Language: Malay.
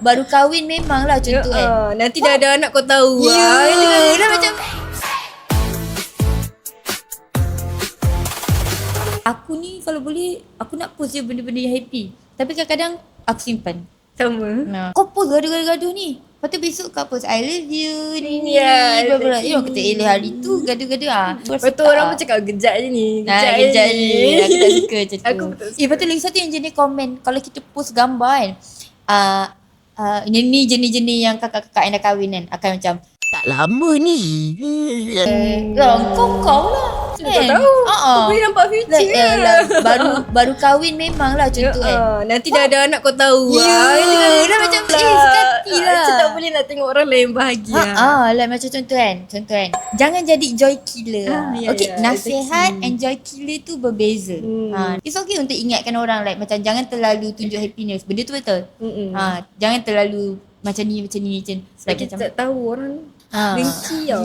baru kahwin memanglah macam tu kan. Nanti dah ada anak kau tahu. Dah macam aku ni kalau boleh aku nak post je benda-benda yang happy. Tapi kadang-kadang aku simpan. Sama. Kau post gaduh-gaduh ni. Lepas tu besok kau post I love you ni. Ya, Bla bla. Orang kata hari tu gaduh-gaduh Lepas tu orang pun cakap gejat je ni. Kejap ni. Aku tak suka macam tu. Aku pun tak suka. Lepas tu lagi satu yang jenis komen. Kalau kita post gambar kan. Ni jenis-jenis yang kakak-kakak yang dah kahwin kan. Akan macam Tak lama ni. kau lah. Kau tahu. Kau boleh nampak future baru kahwin memanglah macam tu kan. Nanti dah ada anak kau tahu. Dah macam sekati lah. Macam tak boleh nak tengok orang lain bahagia. Lah macam contoh kan. Jangan jadi joy killer. Okay, nasihat exactly. and joy killer tu berbeza. It's okay untuk ingatkan orang like macam jangan terlalu tunjuk happiness. Benda tu betul. Jangan terlalu macam ni macam Sebab kita tak tahu orang dengki tau.